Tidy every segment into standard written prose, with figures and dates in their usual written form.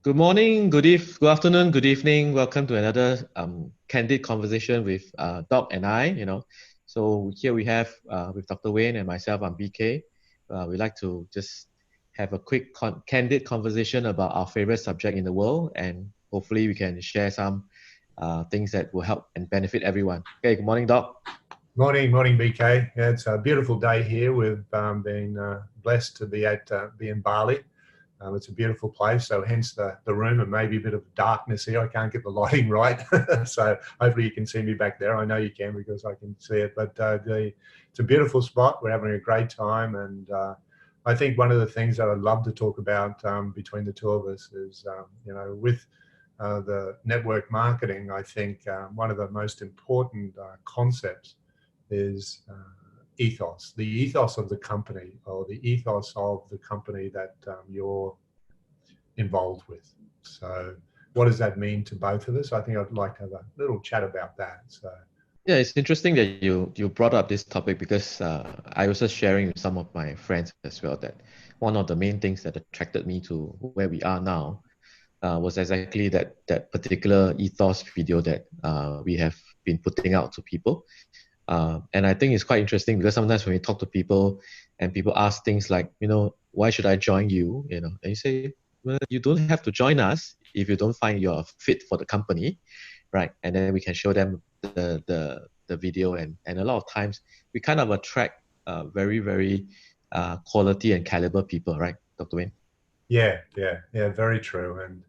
Good morning, good afternoon, good evening. Welcome to another candid conversation with Doc and I. So here we have with Dr. Wayne and myself. I'm BK. We like to just have a quick candid conversation about our favorite subject in the world, and hopefully we can share some things that will help and benefit everyone. Okay, good morning, Doc. Morning, BK. Yeah, it's a beautiful day here. We've been blessed to be in Bali. It's a beautiful place, so hence the room and maybe a bit of darkness here. I can't get the lighting right, so hopefully you can see me back there. I know you can because I can see it. But it's a beautiful spot. We're having a great time, and I think one of the things that I'd love to talk about between the two of us is, with the network marketing. I think one of the most important concepts is ethos, the ethos of the company, or the ethos of the company that you're involved with. So what does that mean to both of us? I think I'd like to have a little chat about that. So yeah, it's interesting that you brought up this topic because I was just sharing with some of my friends as well that one of the main things that attracted me to where we are now was exactly that particular ethos video that we have been putting out to people. And I think it's quite interesting because sometimes when we talk to people and people ask things like, why should I join you? And you say, well, you don't have to join us if you don't find you're fit for the company, right? And then we can show them the video, and a lot of times we kind of attract very quality and caliber people, right, Dr. Wayne? yeah, very true.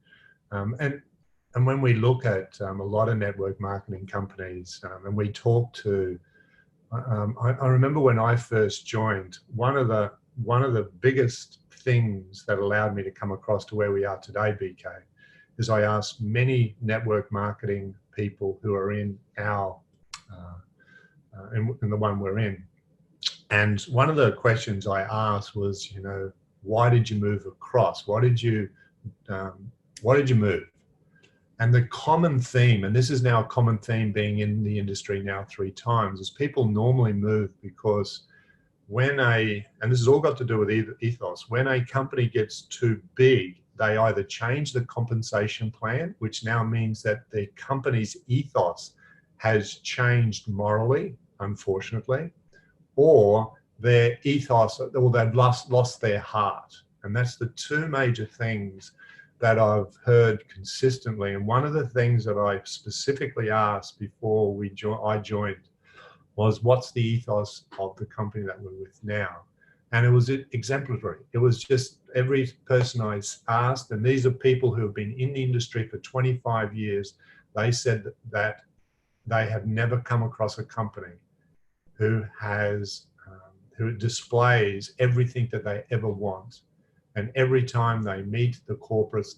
And when we look at a lot of network marketing companies, and we talk to, I remember when I first joined, one of the biggest things that allowed me to come across to where we are today, BK, is I asked many network marketing people who are in our in the one we're in, and one of the questions I asked was, why did you move across? Why did you move? And the common theme, and this is now a common theme being in the industry now 3 times, is people normally move because and this has all got to do with ethos, when a company gets too big, they either change the compensation plan, which now means that the company's ethos has changed morally, unfortunately, or their ethos, or they've lost their heart. And that's the 2 major things that I've heard consistently. And one of the things that I specifically asked before I joined was, what's the ethos of the company that we're with now? And it was exemplary. It was just every person I asked, and these are people who have been in the industry for 25 years, they said that they have never come across a company who displays everything that they ever want. And every time they meet the corporates,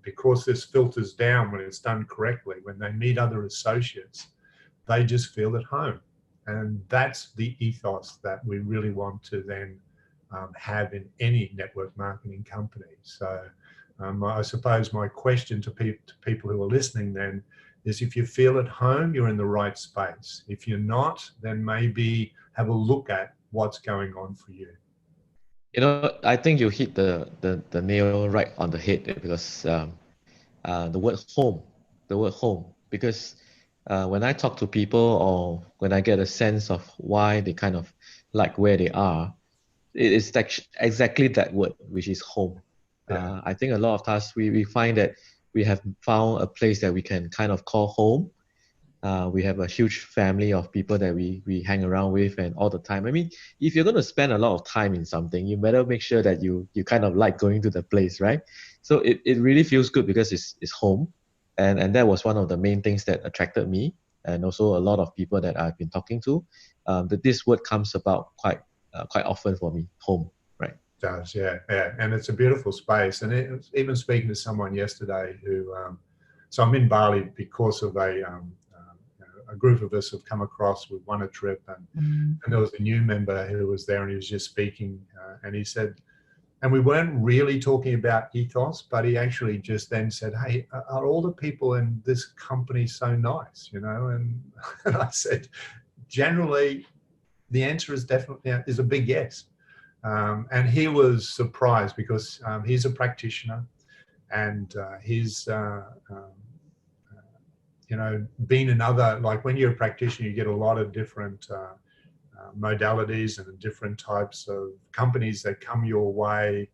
because this filters down when it's done correctly, when they meet other associates, they just feel at home. And that's the ethos that we really want to then have in any network marketing company. So I suppose my question to people who are listening then is, if you feel at home, you're in the right space. If you're not, then maybe have a look at what's going on for you. I think you hit the nail right on the head because the word home, because when I talk to people or when I get a sense of why they kind of like where they are, it is exactly that word, which is home. Yeah. I think a lot of times we find that we have found a place that we can kind of call home. We have a huge family of people that we hang around with and all the time. I mean, if you're going to spend a lot of time in something, you better make sure that you kind of like going to the place, right? So it really feels good because it's home. And that was one of the main things that attracted me, and also a lot of people that I've been talking to, that this word comes about quite often for me, home, right? It does, yeah. And it's a beautiful space. And even speaking to someone yesterday who, so I'm in Bali because of a group of us have come across. We've won a trip, and there was a new member who was there, and he was just speaking, and he said, and we weren't really talking about ethos, but he actually just then said, hey, are all the people in this company so nice, And, and I said, generally, the answer is definitely is a big yes. And he was surprised because he's a practitioner. and his being another, like when you're a practitioner, you get a lot of different modalities and different types of companies that come your way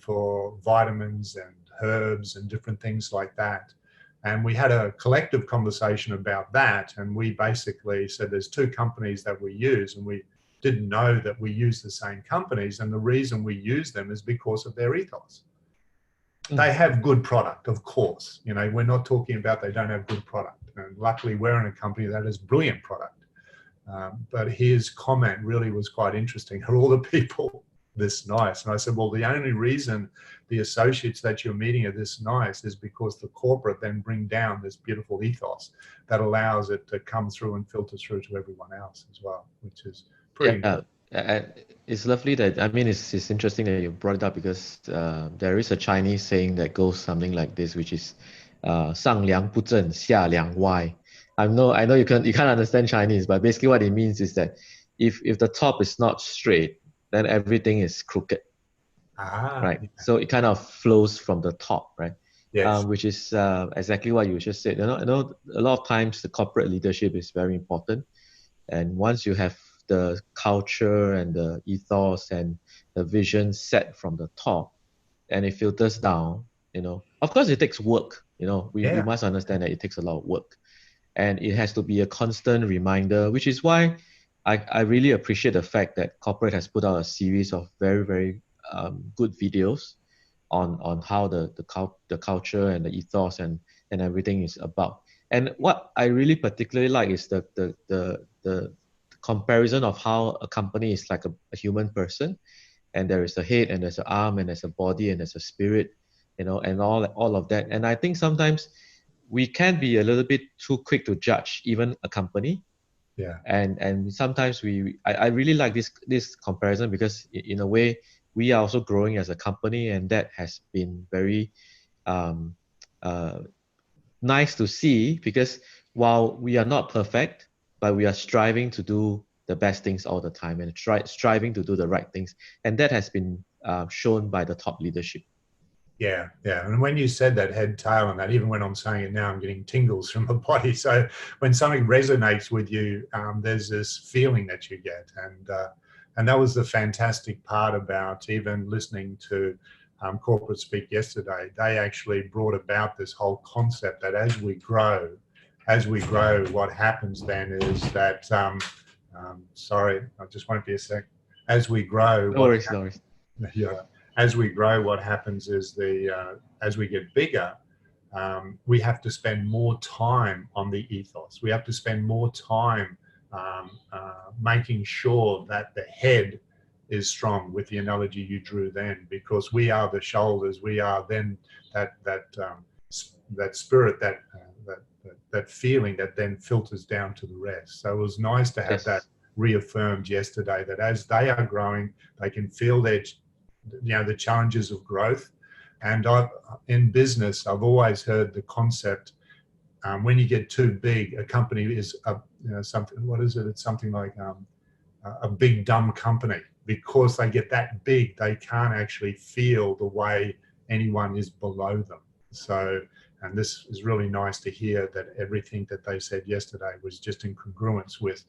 for vitamins and herbs and different things like that. And we had a collective conversation about that. And we basically said there's two companies that we use, and we didn't know that we use the same companies. And the reason we use them is because of their ethos. They have good product, of course. We're not talking about they don't have good product. And luckily, we're in a company that has brilliant product. But his comment really was quite interesting. Are all the people this nice? And I said, well, the only reason the associates that you're meeting are this nice is because the corporate then bring down this beautiful ethos that allows it to come through and filter through to everyone else as well, which is pretty Yeah, it's lovely that, I mean, it's interesting that you brought it up because there is a Chinese saying that goes something like this, which is 上梁不正下梁歪. I know you can't understand Chinese, but basically what it means is that if the top is not straight, then everything is crooked, right? Yeah. So it kind of flows from the top, right? Yes. Which is exactly what you just said. I know a lot of times the corporate leadership is very important, and once you have the culture and the ethos and the vision set from the top, and it filters down. Of course it takes work. We must understand that it takes a lot of work, and it has to be a constant reminder, which is why I really appreciate the fact that corporate has put out a series of very, very good videos on how the culture and the ethos and everything is about. And what I really particularly like is the comparison of how a company is like a human person, and there is a head and there's an arm and there's a body and there's a spirit, and all of that. And I think sometimes we can be a little bit too quick to judge even a company. Yeah. And sometimes I really like this comparison because in a way we are also growing as a company, and that has been very um, uh, nice to see, because while we are not perfect, but we are striving to do the best things all the time and striving to do the right things, and that has been shown by the top leadership. Yeah. And when you said that head, tail, and that, even when I'm saying it now, I'm getting tingles from my body. So when something resonates with you, there's this feeling that you get, and that was the fantastic part about even listening to corporate speak yesterday. They actually brought about this whole concept that as we grow, what happens then is that sorry, I just won't be a sec. As we grow, No worries, no worries. Yeah. As we grow, what happens is as we get bigger, we have to spend more time on the ethos. We have to spend more time making sure that the head is strong, with the analogy you drew then, because we are the shoulders. We are then that spirit, that feeling that then filters down to the rest. So it was nice to have that reaffirmed yesterday, that as they are growing, they can feel the challenges of growth. And in business, I've always heard the concept, when you get too big, a company is something. What is it? It's something like a big dumb company, because they get that big, they can't actually feel the way anyone is below them. So, and this is really nice to hear that everything that they said yesterday was just in congruence with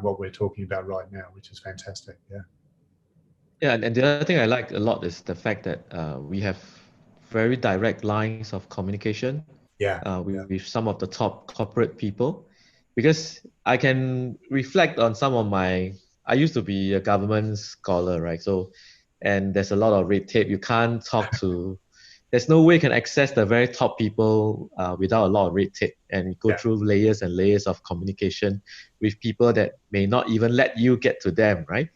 what we're talking about right now, which is fantastic. Yeah. Yeah, and the other thing I like a lot is the fact that we have very direct lines of communication with some of the top corporate people, because I can reflect on some of I used to be a government scholar, right? So, and there's a lot of red tape. You can't talk to, there's no way you can access the very top people without a lot of red tape, and go through layers and layers of communication with people that may not even let you get to them, right?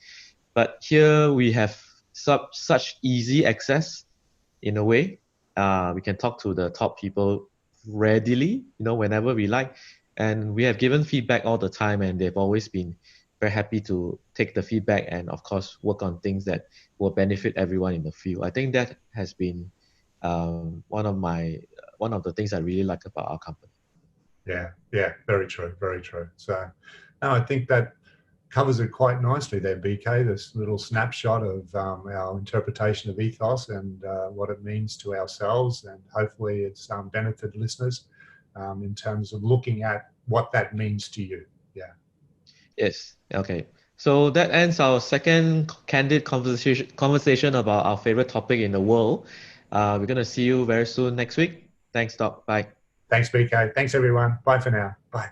But here we have such easy access in a way. We can talk to the top people readily, whenever we like. And we have given feedback all the time, and they've always been very happy to take the feedback and, of course, work on things that will benefit everyone in the field. I think that has been one of the things I really like about our company. Yeah, very true, very true. So, no, I think that covers it quite nicely there, BK, this little snapshot of our interpretation of ethos and what it means to ourselves. And hopefully it's benefited listeners in terms of looking at what that means to you. Yeah. Yes. Okay. So that ends our second candid conversation about our favorite topic in the world. We're gonna see you very soon next week. Thanks, Doc. Bye. Thanks, BK. Thanks, everyone. Bye for now. Bye.